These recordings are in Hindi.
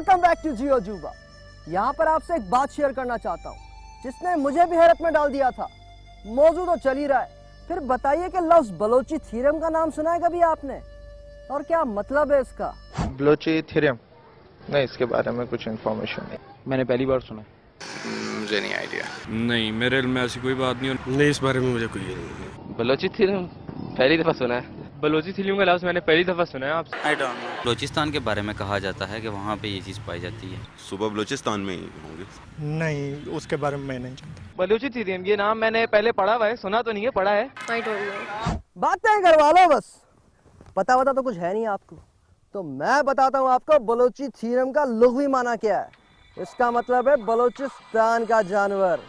वेलकम बैक टू जियो जुबा। यहाँ पर आपसे एक बात शेयर करना चाहता हूँ जिसने मुझे भी हैरत में डाल दिया था। मौजू तो चल ही रहा है, फिर बताइए कि लफ्ज बलोची थ्योरम का नाम सुना है कभी आपने, और क्या मतलब है इसका? बलोची थ्योरम नहीं, इसके बारे में कुछ इन्फॉर्मेशन नहीं। मैंने पहली बार सुना। मुझे नहीं आइडिया। नहीं, मेरे इल्म में ऐसी कोई बात नहीं। नहीं, इस बारे में मुझे कोई नहीं। बलोची थ्योरम पहली दफा सुना है। बलोची थ्योरम का लफ्ज मैंने पहली दफा सुना है आपसे। I don't know. बलूचिस्तान के बारे में कहा जाता है कि वहाँ पे ये चीज़ पाई जाती है। सुबह बलूचिस्तान में ही होंगे। नहीं, उसके बारे में मैं नहीं जानता। बलोची थ्योरम ये नाम मैंने पहले पढ़ा हुआ है, सुना तो नहीं है, पढ़ा है। I don't know. बातें करवा लो बस, पता तो कुछ है नहीं आपको। तो मैं बताता हूँ आपको बलोची थ्योरम का लुग़वी माना क्या है। इसका मतलब है बलूचिस्तान का जानवर।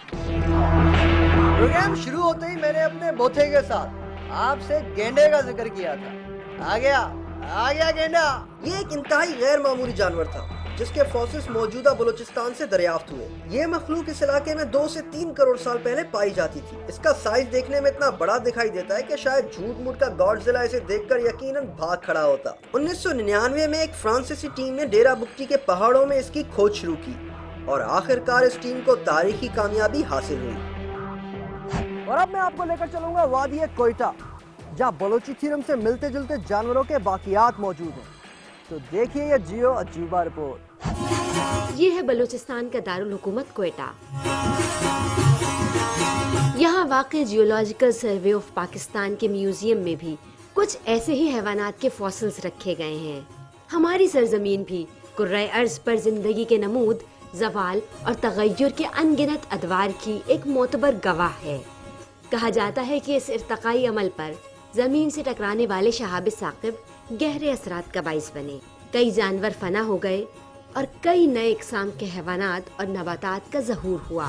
प्रोग्राम शुरू होते ही मैंने अपने बोथे के साथ आपसे गेंडे का जिक्र किया था। आ गया गेंडा। ये एक इंतहाई गैर मामूली जानवर था जिसके फॉसिल्स मौजूदा बलूचिस्तान से दरियाफ्त हुए। ये मखलूक इस इलाके में 2 से 3 करोड़ साल पहले पाई जाती थी। इसका साइज देखने में इतना बड़ा दिखाई देता है कि शायद झूठ मूठ का गॉडजिला इसे देखकर यकीनन भाग खड़ा होता। 1999 में एक फ्रांसीसी टीम ने डेरा बुक्टी के पहाड़ों में इसकी खोज शुरू की और आखिरकार इस टीम को तारीखी कामयाबी हासिल हुई। और अब मैं आपको लेकर चलूंगा वादी कोयटा, जहाँ बलोची थ्योरम से मिलते जुलते जानवरों के बाकियात मौजूद हैं। तो देखिए ये जियो अजूबा रिपोर्ट। ये है बलूचिस्तान का दारुल हुकूमत कोयटा। यहाँ वाक़ई जियोलॉजिकल सर्वे ऑफ पाकिस्तान के म्यूजियम में भी कुछ ऐसे ही हैवानात के फॉसिल्स रखे गए हैं। हमारी सरजमीन भी कुर्रे अर्ज पर जिंदगी के नमूद, जवाल और तगय्युर के अनगिनत अदवार की एक मोतबर गवाह है। कहा जाता है कि इस इर्तकाई अमल पर जमीन से टकराने वाले शहाब साकिब गहरे असरात का बाइस बने। कई जानवर फना हो गए और कई नए इकसाम के हैवानात और नबातात का ज़हूर हुआ।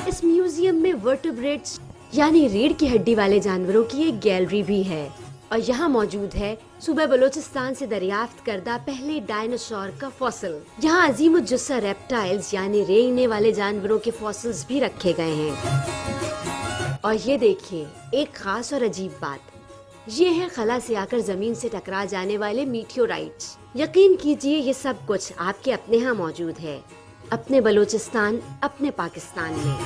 इस म्यूजियम में वर्टिब्रेट्स यानी रीढ़ की हड्डी वाले जानवरों की एक गैलरी भी है और यहाँ मौजूद है सूबे बलूचिस्तान से दरियाफ्त करदा पहले डायनासोर का फॉसिल। यहाँ अजीमुज्जुस्सा रेप्टाइल्स यानी रेंगने वाले जानवरों के फॉसिल्स भी रखे गए हैं। और ये देखिए एक खास और अजीब बात, ये है खला से आकर जमीन से टकरा जाने वाले मीटियोराइट्स। यकीन कीजिए ये सब कुछ आपके अपने यहाँ मौजूद है, अपने बलूचिस्तान, अपने पाकिस्तान में।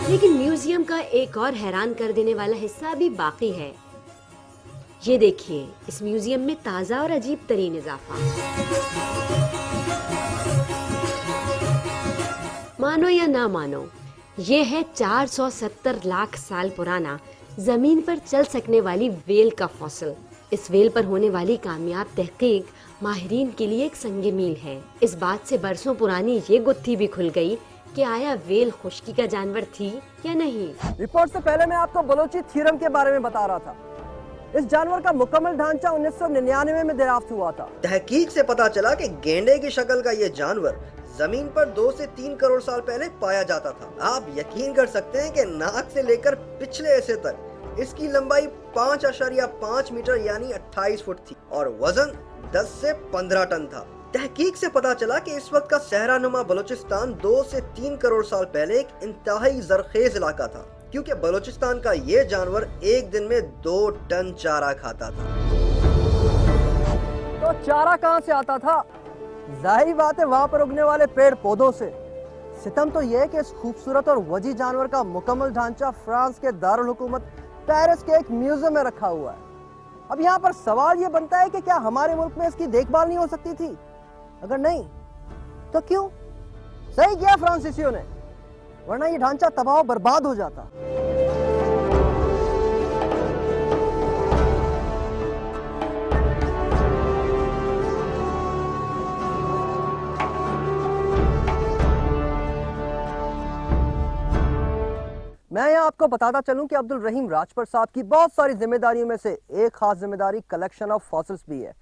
लेकिन म्यूजियम का एक और हैरान कर देने वाला हिस्सा भी बाकी है। ये देखिए इस म्यूजियम में ताज़ा और अजीब तरीन इजाफा। मानो या ना मानो, ये है 470 लाख साल पुराना जमीन पर चल सकने वाली वेल का फॉसिल। इस वेल पर होने वाली कामयाब तहकीक माहिरीन के लिए एक संगे मील है। इस बात से बरसों पुरानी ये गुत्थी भी खुल गई कि आया वेल खुश्की का जानवर थी या नहीं। रिपोर्ट से पहले मैं आपको बलोची थ्योरम के बारे में बता रहा था। इस जानवर का मुकम्मल ढांचा 1999 में दरियाफ्त हुआ था। तहकीक से पता चला कि गेंडे की शक्ल का ये जानवर जमीन पर 2 से 3 करोड़ साल पहले पाया जाता था। आप यकीन कर सकते हैं कि नाक से लेकर पिछले हिस्से तक इसकी लंबाई 5.5 मीटर यानी 28 फुट थी और वजन 10 से 15 टन था। तहकीक से पता चला कि इस वक्त का सहरा नुमा बलूचिस्तान 2 से 3 करोड़ साल पहले एक इंतहाई जरखेज इलाका था, क्योंकि बलूचिस्तान का ये जानवर एक दिन में 2 टन चारा खाता था। तो चारा कहाँ से आता था? जाहिर बात है वहाँ पर उगने वाले पेड़ पौधों से। सितम तो यह है कि इस खूबसूरत और वजी जानवर का मुकम्मल ढांचा फ्रांस के दारुल हुकूमत पेरिस के एक म्यूजियम में रखा हुआ है। अब यहाँ पर सवाल ये बनता है कि क्या हमारे मुल्क में इसकी देखभाल नहीं हो सकती थी? अगर नहीं तो क्यों? सही किया फ्रांसीसियों ने, वरना ये ढांचा तबाह बर्बाद हो जाता। मैं यहाँ आपको बताता चलूं कि अब्दुल रहीम राजपर साहब की बहुत सारी जिम्मेदारियों में से एक खास जिम्मेदारी कलेक्शन ऑफ फॉसिल्स भी है।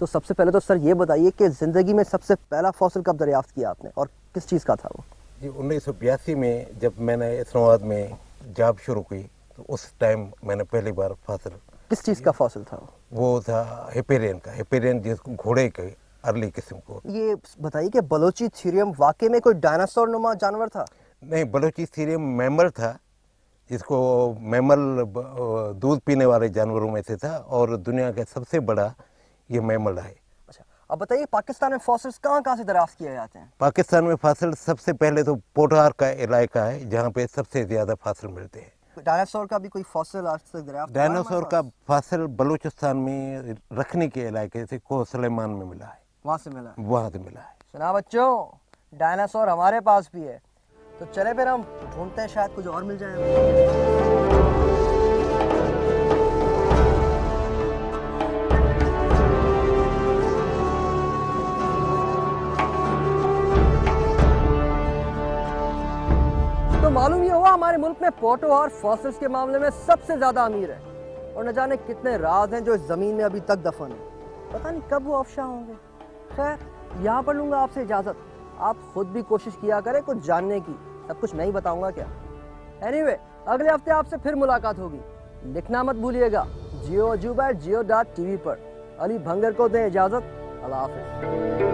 तो सबसे पहले तो सर ये बताइए कि जिंदगी में सबसे पहला फॉसिल कब दरियाफ्त किया आपने और किस चीज़ का था वो? जी 1982 में जब मैंने इस्लामाबाद में जॉब शुरू की तो उस टाइम मैंने पहली बार फॉसिल। किस चीज़ का फॉसिल था वो? था हिपेरियन का। हिपेरियन जिसको घोड़े के अर्ली किस्म को। ये बताइए कि बलोची थ्योरम वाकई में कोई डायनासोर नुमा जानवर था? नहीं, बलोची थ्योरम मेंबर था, इसको मैमल दूध पीने वाले जानवरों में से था और दुनिया का सबसे बड़ा ये मैमल है। अच्छा, अब बताइए पाकिस्तान में फॉसिल्स कहाँ कहाँ से दरियाफ्त किए जाते हैं? पाकिस्तान में फासिल सबसे पहले तो पोठार का इलाका है जहाँ पे सबसे ज़्यादा फासिल मिलते हैं। डायनासोर का भी कोई फॉसिल आज तक दरियाफ्त हुआ है डायनासोर हमारे का पास? फासिल बलूचिस्तान में रखने के इलाके से कोह सुलेमान में मिला है, वहाँ से मिला है। वहाँ से मिला है। सुना बच्चों, डायनासोर हमारे पास भी है, तो चले फिर हम ढूंढते हैं, शायद कुछ और मिल जाए हमें। तो मालूम ये हुआ हमारे मुल्क में पोटो और फॉसिल्स के मामले में सबसे ज्यादा अमीर है, और न जाने कितने राज हैं जो इस जमीन में अभी तक दफन है। पता नहीं कब वो अफशा होंगे। खैर, यहाँ पर लूंगा आपसे इजाजत। आप खुद भी कोशिश किया करें कुछ जानने की, सब कुछ मैं ही बताऊंगा क्या। एनीवे, अगले हफ्ते आपसे फिर मुलाकात होगी। लिखना मत भूलिएगा jiyoajuba@jio.tv पर। अली भंगर को दें इजाजत। अल्लाह हाफिज।